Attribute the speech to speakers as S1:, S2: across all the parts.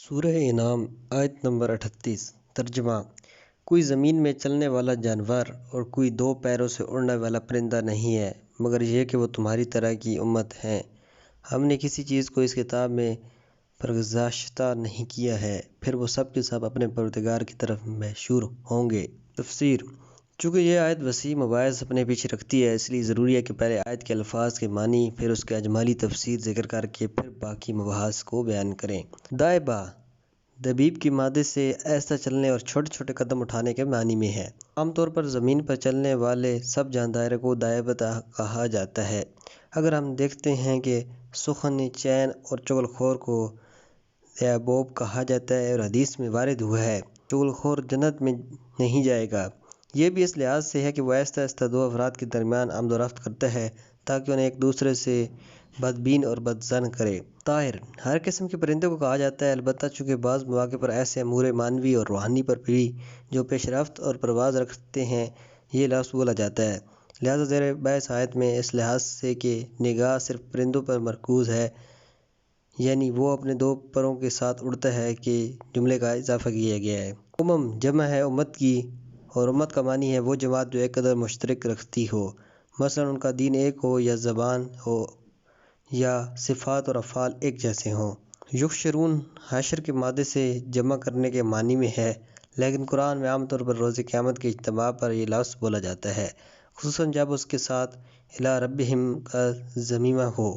S1: سورہ انعام آیت نمبر 38 ترجمہ: کوئی زمین میں چلنے والا جانور اور کوئی دو پیروں سے اڑنے والا پرندہ نہیں ہے مگر یہ کہ وہ تمہاری طرح کی امت ہیں۔ ہم نے کسی چیز کو اس کتاب میں پرگزاشتہ نہیں کیا ہے، پھر وہ سب کے سب اپنے پروردگار کی طرف محشور ہوں گے۔ تفسیر: چونکہ یہ آیت وسیع مباحث اپنے پیچھے رکھتی ہے، اس لیے ضروری ہے کہ پہلے آیت کے الفاظ کے معنی، پھر اس کے اجمالی تفسیر ذکر کر کے پھر باقی مباحث کو بیان کریں۔ دائبہ دبیب کے مادے سے آہستہ چلنے اور چھوٹے چھوٹے قدم اٹھانے کے معنی میں ہے۔ عام طور پر زمین پر چلنے والے سب جانداروں کو دائبہ کہا جاتا ہے۔ اگر ہم دیکھتے ہیں کہ سخن، چین اور چغل خور کو دیابوب کہا جاتا ہے اور حدیث میں وارد ہوا ہے چغل خور جنت میں نہیں جائے گا، یہ بھی اس لحاظ سے ہے کہ وہ آہستہ آہستہ دو افراد کے درمیان آمد و رفت کرتا ہے تاکہ انہیں ایک دوسرے سے بدبین اور بدظن کرے۔ طائر ہر قسم کے پرندے کو کہا جاتا ہے، البتہ چونکہ بعض مواقع پر ایسے امور معنوی اور روحانی پر بھی جو پیش رفت اور پرواز رکھتے ہیں یہ لفظ بولا جاتا ہے، لہذا زیر بحث آیت میں اس لحاظ سے کہ نگاہ صرف پرندوں پر مرکوز ہے، یعنی وہ اپنے دو پروں کے ساتھ اڑتا ہے، کے جملے کا اضافہ کیا گیا ہے۔ جمع ہے امت کی، اور امت کا معنی ہے وہ جماعت جو ایک قدر مشترک رکھتی ہو، مثلا ان کا دین ایک ہو یا زبان ہو یا صفات اور افعال ایک جیسے ہوں۔ یحشرون حشر کے مادے سے جمع کرنے کے معنی میں ہے، لیکن قرآن میں عام طور پر روز قیامت کے اجتماع پر یہ لفظ بولا جاتا ہے، خصوصاً جب اس کے ساتھ الی ربہم کا ضمیمہ ہو۔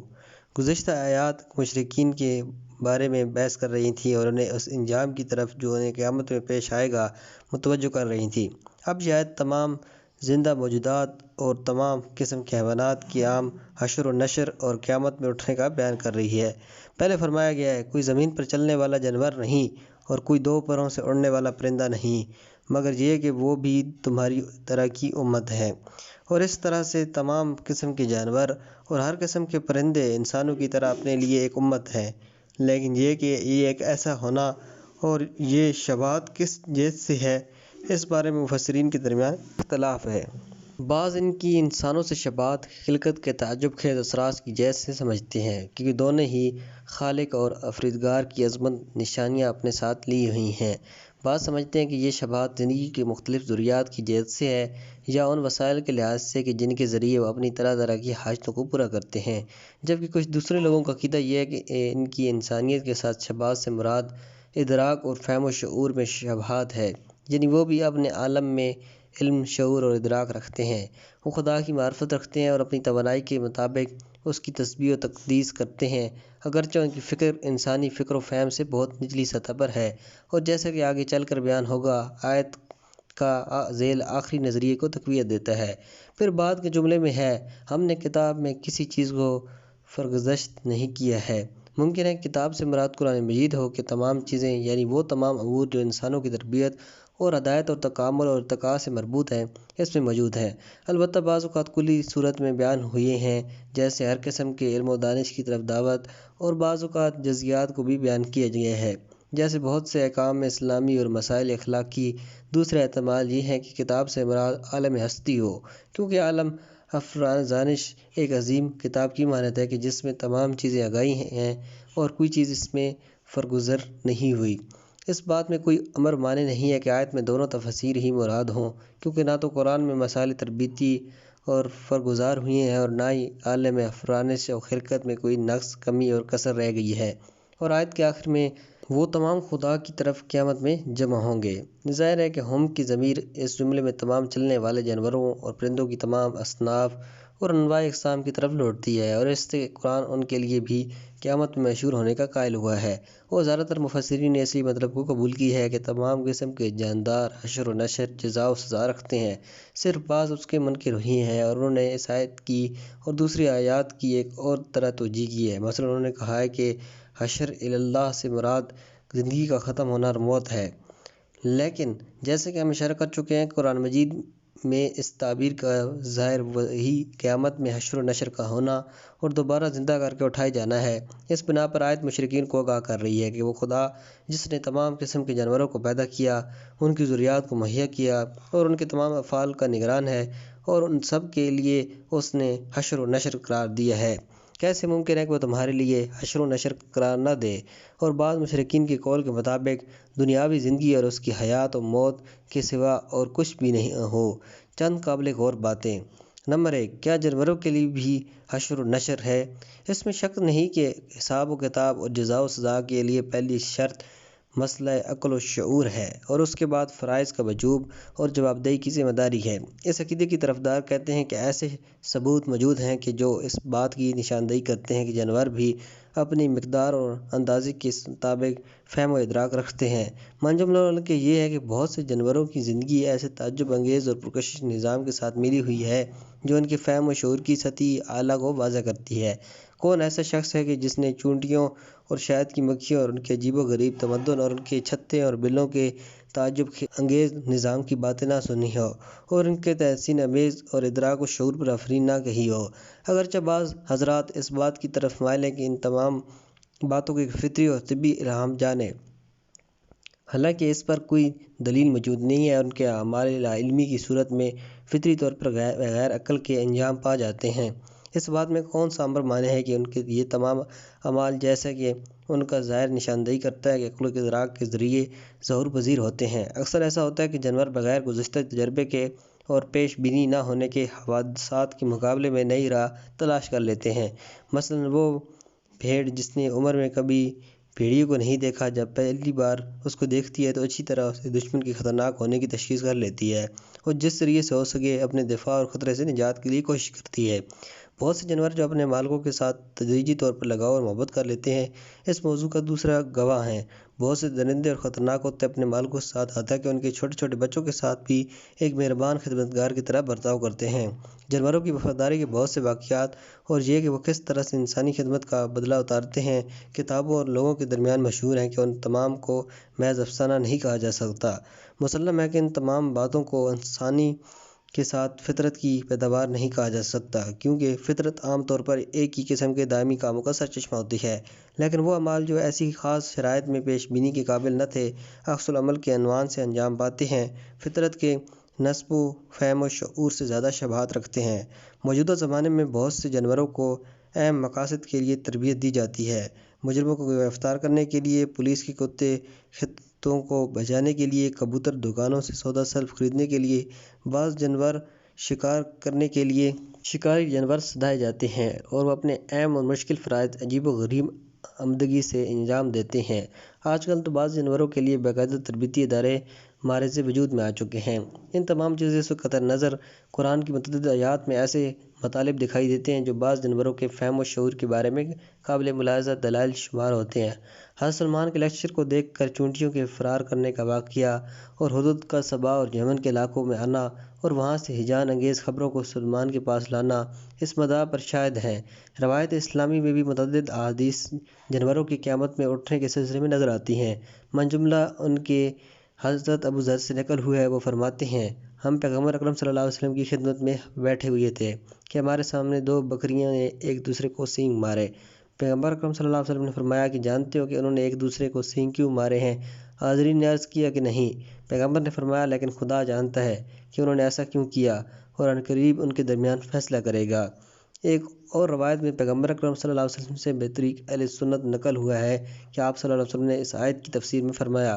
S1: گزشتہ آیات مشرکین کے بارے میں بحث کر رہی تھیں اور انہیں اس انجام کی طرف جو انہیں قیامت میں پیش آئے گا متوجہ کر رہی تھیں۔ اب یہ آیت تمام زندہ موجودات اور تمام قسم کے حیوانات کی عام حشر و نشر اور قیامت میں اٹھنے کا بیان کر رہی ہے۔ پہلے فرمایا گیا ہے کوئی زمین پر چلنے والا جانور نہیں اور کوئی دو پروں سے اڑنے والا پرندہ نہیں مگر یہ کہ وہ بھی تمہاری طرح کی امت ہے، اور اس طرح سے تمام قسم کے جانور اور ہر قسم کے پرندے انسانوں کی طرح اپنے لیے ایک امت ہیں، لیکن یہ کہ یہ ایک ایسا ہونا اور یہ شباہت کس جنس سے ہے، اس بارے میں مفسرین کے درمیان اختلاف ہے۔ بعض ان کی انسانوں سے شباہت خلقت کے تعجب خیز اثرات کی جنس سے سمجھتے ہیں، کیونکہ دونوں ہی خالق اور افریدگار کی عظمت نشانیاں اپنے ساتھ لی ہوئی ہیں۔ بعض سمجھتے ہیں کہ یہ شباہت زندگی کے مختلف ضروریات کی جہت سے ہے یا ان وسائل کے لحاظ سے کہ جن کے ذریعے وہ اپنی طرح طرح کی حاجتوں کو پورا کرتے ہیں، جبکہ کچھ دوسرے لوگوں کا عقیدہ یہ ہے کہ ان کی انسانیت کے ساتھ شباہت سے مراد ادراک اور فہم و شعور میں شباہت ہے، یعنی وہ بھی اپنے عالم میں علم، شعور اور ادراک رکھتے ہیں، وہ خدا کی معرفت رکھتے ہیں اور اپنی توانائی کے مطابق اس کی تسبیح و تقدیس کرتے ہیں، اگرچہ ان کی فکر انسانی فکر و فہم سے بہت نچلی سطح پر ہے، اور جیسا کہ آگے چل کر بیان ہوگا آیت کا ذیل آخری نظریے کو تقویت دیتا ہے۔ پھر بعد کے جملے میں ہے ہم نے کتاب میں کسی چیز کو فرگزشت نہیں کیا ہے۔ ممکن ہے کہ کتاب سے مراد قرآن مجید ہو کہ تمام چیزیں یعنی وہ تمام امور جو انسانوں کی تربیت اور ہدایت اور تکامل اور ارتقاء سے مربوط ہیں اس میں موجود ہیں، البتہ بعض اوقات کلی صورت میں بیان ہوئے ہیں، جیسے ہر قسم کے علم و دانش کی طرف دعوت، اور بعض اوقات جزئیات کو بھی بیان کیا گیا ہے، جیسے بہت سے احکام اسلامی اور مسائل اخلاقی۔ دوسرا احتمال یہ ہے کہ کتاب سے مراد عالم ہستی ہو، کیونکہ عالم افرازانش ایک عظیم کتاب کی مانند ہے کہ جس میں تمام چیزیں آگاہی ہیں اور کوئی چیز اس میں فرگزر نہیں ہوئی۔ اس بات میں کوئی امر مانع نہیں ہے کہ آیت میں دونوں تفاسیر ہی مراد ہوں، کیونکہ نہ تو قرآن میں مسائل تربیتی اور فرگزار ہوئے ہیں اور نہ ہی عالم افرازانش و خلقت میں کوئی نقص، کمی اور کسر رہ گئی ہے، اور آیت کے آخر میں وہ تمام خدا کی طرف قیامت میں جمع ہوں گے۔ ظاہر ہے کہ ہم کی ضمیر اس جملے میں تمام چلنے والے جانوروں اور پرندوں کی تمام اصناف اور انواع اقسام کی طرف لوٹتی ہے، اور اس سے قرآن ان کے لیے بھی قیامت میں محشور ہونے کا قائل ہوا ہے، اور زیادہ تر مفسرین نے اسی مطلب کو قبول کی ہے کہ تمام قسم کے جاندار حشر و نشر، جزا و سزا رکھتے ہیں۔ صرف بعض اس کے منکر ہوئے ہیں اور انہوں نے اس آیت کی اور دوسری آیات کی ایک اور طرح توجیہ کی ہے، مثلا انہوں نے کہا ہے کہ حشر الی اللہ سے مراد زندگی کا ختم ہونا اور موت ہے، لیکن جیسے کہ ہم اشارہ کر چکے ہیں قرآن مجید میں اس تعبیر کا ظاہر وہی قیامت میں حشر و نشر کا ہونا اور دوبارہ زندہ کر کے اٹھائے جانا ہے۔ اس بنا پر آیت مشرکین کو آگاہ کر رہی ہے کہ وہ خدا جس نے تمام قسم کے جانوروں کو پیدا کیا، ان کی ذریات کو مہیا کیا اور ان کے تمام افعال کا نگران ہے، اور ان سب کے لیے اس نے حشر و نشر قرار دیا ہے، کیسے ممکن ہے کہ وہ تمہارے لیے حشر و نشر قرار نہ دے؟ اور بعض مشرکین کے قول کے مطابق دنیاوی زندگی اور اس کی حیات و موت کے سوا اور کچھ بھی نہیں ہو۔ چند قابل غور باتیں۔ نمبر 1، کیا جانوروں کے لیے بھی حشر و نشر ہے؟ اس میں شک نہیں کہ حساب و کتاب اور جزا و سزا کے لیے پہلی شرط مسئلہ عقل و شعور ہے، اور اس کے بعد فرائض کا وجوب اور جواب دہی کی ذمہ داری ہے۔ اس عقیدے کی طرفدار کہتے ہیں کہ ایسے ثبوت موجود ہیں کہ جو اس بات کی نشاندہی کرتے ہیں کہ جانور بھی اپنی مقدار اور اندازے کے مطابق فہم و ادراک رکھتے ہیں۔ من جملہ ان کے یہ ہے کہ بہت سے جانوروں کی زندگی ایسے تعجب انگیز اور پرکشش نظام کے ساتھ ملی ہوئی ہے جو ان کے فہم و شعور کی سطح اعلیٰ کو واضح کرتی ہے۔ کون ایسا شخص ہے کہ جس نے چیونٹیوں اور شہد کی مکھیوں اور ان کے عجیب و غریب تمدن اور ان کے چھتے اور بلوں کے تعجب انگیز نظام کی باتیں نہ سنی ہو اور ان کے تحسین آمیز اور ادراک و شعور پر آفرین نہ کہی ہو؟ اگرچہ بعض حضرات اس بات کی طرف مائل ہیں کہ ان تمام باتوں کو ایک فطری اور طبی الہام جانیں، حالانکہ اس پر کوئی دلیل موجود نہیں ہے، اور ان کے اعمال لا علمی کی صورت میں فطری طور پر بغیر عقل کے انجام پا جاتے ہیں۔ اس بات میں کون سا امر مانع ہے کہ ان کے یہ تمام اعمال، جیسا کہ ان کا ظاہر نشاندہی کرتا ہے، کہ عقل و ادراک کے ذریعے ظہور پذیر ہوتے ہیں۔ اکثر ایسا ہوتا ہے کہ جانور بغیر گزشتہ تجربے کے اور پیش بینی نہ ہونے کے حوادثات کے مقابلے میں نئی راہ تلاش کر لیتے ہیں۔ مثلاً وہ بھیڑ جس نے عمر میں کبھی بھیڑیے کو نہیں دیکھا، جب پہلی بار اس کو دیکھتی ہے تو اچھی طرح اسے دشمن کے خطرناک ہونے کی تشخیص کر لیتی ہے اور جس ذریعے سے ہو سکے اپنے دفاع اور خطرے سے نجات کے لیے کوشش کرتی ہے۔ بہت سے جانور جو اپنے مالکوں کے ساتھ تدریجی طور پر لگاؤ اور محبت کر لیتے ہیں، اس موضوع کا دوسرا گواہ ہیں۔ بہت سے درندے اور خطرناک ہوتے اپنے مالکوں کے ساتھ، حتیٰ کہ ان کے چھوٹے چھوٹے بچوں کے ساتھ بھی ایک مہربان خدمتگار کی طرح برتاؤ کرتے ہیں۔ جانوروں کی وفاداری کے بہت سے واقعات اور یہ کہ وہ کس طرح سے انسانی خدمت کا بدلہ اتارتے ہیں، کتابوں اور لوگوں کے درمیان مشہور ہیں کہ ان تمام کو محض افسانہ نہیں کہا جا سکتا۔ مسلم ہے کہ ان تمام باتوں کو انسانی کے ساتھ فطرت کی پیداوار نہیں کہا جا سکتا، کیونکہ فطرت عام طور پر ایک ہی قسم کے دائمی کاموں کا سرچشمہ ہوتی ہے، لیکن وہ اعمال جو ایسی خاص شرائط میں پیش بینی کے قابل نہ تھے، عکس العمل کے عنوان سے انجام پاتے ہیں، فطرت کے نصب و فہم و شعور سے زیادہ شباہت رکھتے ہیں۔ موجودہ زمانے میں بہت سے جانوروں کو اہم مقاصد کے لیے تربیت دی جاتی ہے۔ مجرموں کو گرفتار کرنے کے لیے، پولیس کے کتے خطوں کو بجانے کے لیے، کبوتر دکانوں سے سودا سلف خریدنے کے لیے، بعض جانور شکار کرنے کے لیے شکاری جانور سدھائے جاتے ہیں اور وہ اپنے اہم اور مشکل فرائض عجیب و غریب عمدگی سے انجام دیتے ہیں۔ آج کل تو بعض جانوروں کے لیے باقاعدہ تربیتی ادارے معرض وجود میں آ چکے ہیں۔ ان تمام چیزوں سے قطع نظر قرآن کی متعدد آیات میں ایسے مطالب دکھائی دیتے ہیں جو بعض جانوروں کے فہم و شعور کے بارے میں قابل ملاحظہ دلائل شمار ہوتے ہیں۔ حضرت سلمان کے لیکچر کو دیکھ کر چیونٹیوں کے فرار کرنے کا واقعہ اور حدود کا سبا اور یمن کے علاقوں میں آنا اور وہاں سے ہیجان انگیز خبروں کو سلمان کے پاس لانا اس مدعا پر شاہد ہیں۔ روایت اسلامی میں بھی متعدد احادیث جانوروں کی قیامت میں اٹھنے کے سلسلے میں نظر آتی ہیں۔ من جملہ ان کے حضرت ابو ذر سے نقل ہوا ہے، وہ فرماتے ہیں، ہم پیغمبر اکرم صلی اللہ علیہ وسلم کی خدمت میں بیٹھے ہوئے تھے کہ ہمارے سامنے دو بکریوں نے ایک دوسرے کو سینگ مارے۔ پیغمبر اکرم صلی اللہ علیہ وسلم نے فرمایا کہ جانتے ہو کہ انہوں نے ایک دوسرے کو سینگ کیوں مارے ہیں؟ حاضرین نے عرض کیا کہ نہیں۔ پیغمبر نے فرمایا، لیکن خدا جانتا ہے کہ انہوں نے ایسا کیوں کیا، اور عنقریب ان کے درمیان فیصلہ کرے گا۔ ایک اور روایت میں پیغمبر اکرم صلی اللہ علیہ وسلم سے بطریق اہل سنت نقل ہوا ہے کہ آپ صلی اللہ علیہ وسلم نے اس آیت کی تفسیر میں فرمایا،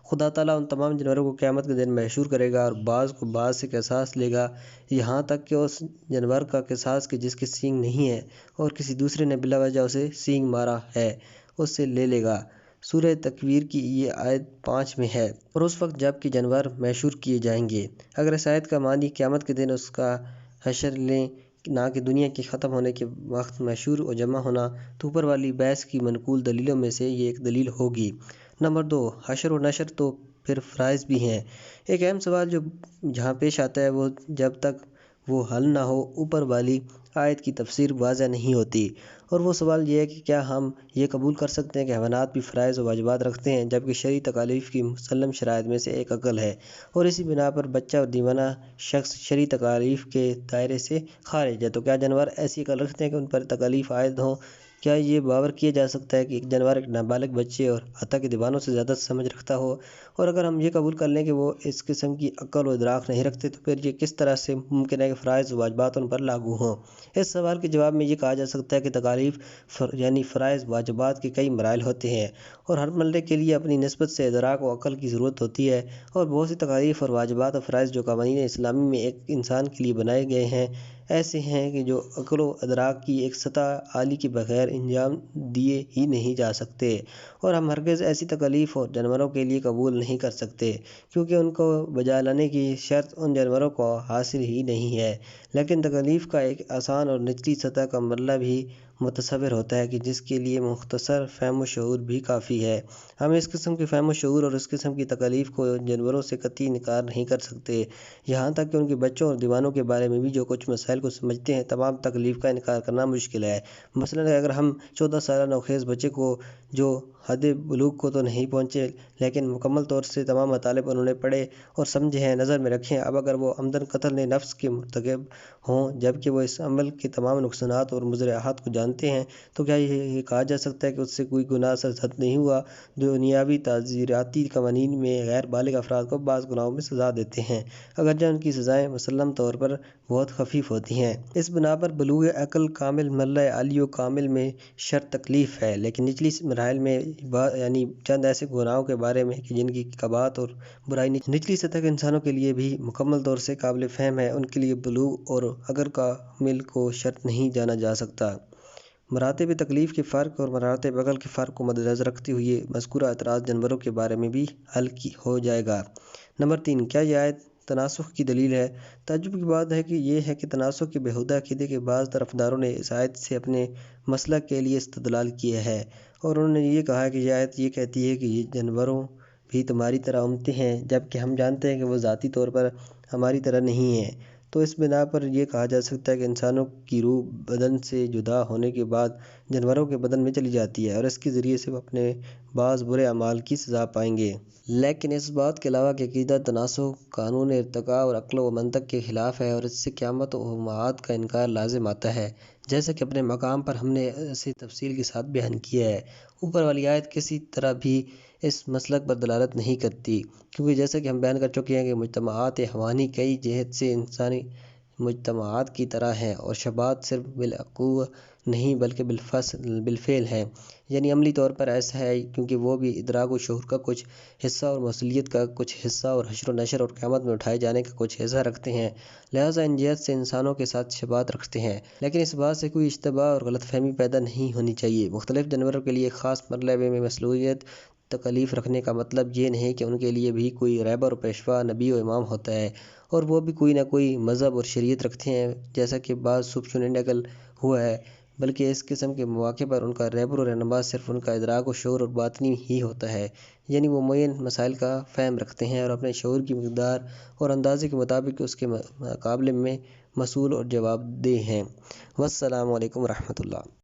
S1: خدا تعالیٰ ان تمام جانوروں کو قیامت کے دن محشور کرے گا اور بعض کو بعض سے قصاص لے گا، یہاں تک کہ اس جانور کا قصاص کہ جس کے سینگ نہیں ہے اور کسی دوسرے نے بلا وجہ اسے سینگ مارا ہے اس سے لے لے گا۔ سورہ تکویر کی یہ آیت 5 میں ہے۔ اور اس وقت جب کہ جانور محشور کیے جائیں گے۔ اگر اس آیت کا معنی قیامت کے دن اس کا حشر لیں، نہ کہ دنیا کے ختم ہونے کے وقت محشور و جمع ہونا، تو اوپر والی بحث کی منقول دلیلوں میں سے یہ ایک دلیل ہوگی۔ نمبر 2، حشر و نشر تو پھر فرائض بھی ہیں۔ ایک اہم سوال جو جہاں پیش آتا ہے، وہ جب تک وہ حل نہ ہو اوپر والی آیت کی تفسیر واضح نہیں ہوتی، اور وہ سوال یہ ہے کہ کیا ہم یہ قبول کر سکتے ہیں کہ حیوانات بھی فرائض و واجبات رکھتے ہیں، جبکہ شرعی تکالیف کی مسلم شرائط میں سے ایک عقل ہے، اور اسی بنا پر بچہ اور دیوانہ شخص شرعی تکالیف کے دائرے سے خارج ہے؟ تو کیا جانور ایسی عقل رکھتے ہیں کہ ان پر تکالیف عائد ہوں کیا یہ باور کیا جا سکتا ہے کہ ایک جانور ایک نابالغ بچے اور عطا کے دیوانوں سے زیادہ سمجھ رکھتا ہو؟ اور اگر ہم یہ قبول کر لیں کہ وہ اس قسم کی عقل و ادراک نہیں رکھتے تو پھر یہ کس طرح سے ممکن ہے کہ فرائض و واجبات ان پر لاگو ہوں؟ اس سوال کے جواب میں یہ کہا جا سکتا ہے کہ تکالیف یعنی فرائض و واجبات کے کئی مراحل ہوتے ہیں اور ہر مرحلے کے لیے اپنی نسبت سے ادراک و عقل کی ضرورت ہوتی ہے، اور بہت سی تکالیف اور واجبات اور فرائض جو قوانین اسلامی میں ایک انسان کے لیے بنائے گئے ہیں ایسے ہیں کہ جو عقل و ادراک کی ایک سطح عالی کے بغیر انجام دیے ہی نہیں جا سکتے، اور ہم ہرگز ایسی تکالیف اور جانوروں کے لیے قبول نہیں کر سکتے کیونکہ ان کو بجا لانے کی شرط ان جانوروں کو حاصل ہی نہیں ہے۔ لیکن تکالیف کا ایک آسان اور نچلی سطح کا مرحلہ بھی متصور ہوتا ہے کہ جس کے لیے مختصر فہم و شعور بھی کافی ہے۔ ہم اس قسم کے فہم و شعور اور اس قسم کی تکالیف کو جانوروں سے قطعی انکار نہیں کر سکتے، یہاں تک کہ ان کے بچوں اور دیوانوں کے بارے میں بھی جو کچھ مسائل کو سمجھتے ہیں تمام تکالیف کا انکار کرنا مشکل ہے۔ مثلاً اگر ہم 14 سالہ نوخیز بچے کو جو حد بلوغ کو تو نہیں پہنچے لیکن مکمل طور سے تمام مطالب انہوں نے پڑھے اور سمجھے ہیں نظر میں رکھیں، اب اگر وہ عمداً قتل نفس کے مرتکب ہوں جبکہ وہ اس عمل کے تمام نقصانات اور مضرات کو جانتے ہیں، تو کیا یہ کہا جا سکتا ہے کہ اس سے کوئی گناہ سرزد نہیں ہوا؟ دنیاوی تعزیراتی قوانین میں غیر بالغ افراد کو بعض گناہوں میں سزا دیتے ہیں اگرچہ ان کی سزائیں مسلم طور پر بہت خفیف ہوتی ہیں۔ اس بنا پر بلوغ عقل کامل مرحلہ عالی و کامل میں شرط تکلیف ہے، لیکن نچلی مراحل میں یعنی چند ایسے گناہوں کے بارے میں کہ جن کی قباحت اور برائی نچلی سطح کے انسانوں کے لیے بھی مکمل طور سے قابل فہم ہے، ان کے لیے بلوغ اور اگر کامل کو شرط نہیں جانا جا سکتا۔ مراتب تکلیف کے فرق اور مراتب عقل کے فرق کو مدنظر رکھتے ہوئے مذکورہ اعتراض جانوروں کے بارے میں بھی حل ہو جائے گا۔ نمبر 3، کیا یہ آیت تناسخ کی دلیل ہے؟ تعجب کی بات ہے کہ یہ ہے کہ تناسخ کے بیہودہ عقیدے کے بعض طرفداروں نے اس آیت سے اپنے مسلک کے لیے استدلال کیا ہے اور انہوں نے یہ کہا کہ یہ آیت یہ کہتی ہے کہ یہ جانوروں بھی تمہاری طرح امتی ہیں، جبکہ ہم جانتے ہیں کہ وہ ذاتی طور پر ہماری طرح نہیں ہیں۔ تو اس بنا پر یہ کہا جا سکتا ہے کہ انسانوں کی روح بدن سے جدا ہونے کے بعد جانوروں کے بدن میں چلی جاتی ہے اور اس کے ذریعے سے وہ اپنے بعض برے اعمال کی سزا پائیں گے۔ لیکن اس بات کے علاوہ کہ عقیدہ تناسخ قانون ارتقاء اور عقل و منطق کے خلاف ہے اور اس سے قیامت و معاد کا انکار لازم آتا ہے، جیسا کہ اپنے مقام پر ہم نے اسے تفصیل کے ساتھ بیان کیا ہے۔ اوپر والی آیت کسی طرح بھی اس مسلک پر دلالت نہیں کرتی کیونکہ جیسا کہ ہم بیان کر چکے ہیں کہ مجتمعات حیوانی کئی جہت سے انسانی مجتمعات کی طرح ہیں اور شبہات صرف بالعقول نہیں بلکہ بالفعل ہیں، یعنی عملی طور پر ایسا ہے کیونکہ وہ بھی ادراک و شعور کا کچھ حصہ اور موصلیت کا کچھ حصہ اور حشر و نشر اور قیامت میں اٹھائے جانے کا کچھ حصہ رکھتے ہیں، لہٰذا ان جہت سے انسانوں کے ساتھ شبہات رکھتے ہیں، لیکن اس بات سے کوئی اشتباہ اور غلط فہمی پیدا نہیں ہونی چاہیے۔ مختلف جانوروں کے لیے ایک خاص مرحلے میں مصلوحیت تکالیف رکھنے کا مطلب یہ نہیں کہ ان کے لیے بھی کوئی رہبر و پیشوا نبی و امام ہوتا ہے اور وہ بھی کوئی نہ کوئی مذہب اور شریعت رکھتے ہیں جیسا کہ بعض صوفیوں نے نقل ہوا ہے، بلکہ اس قسم کے مواقع پر ان کا رہبر و رہنما صرف ان کا ادراک و شعور اور باطنی ہی ہوتا ہے، یعنی وہ معین مسائل کا فہم رکھتے ہیں اور اپنے شعور کی مقدار اور اندازے کے مطابق اس کے مقابلے میں مسئول اور جواب دہ ہیں۔ والسلام علیکم ورحمۃ اللہ۔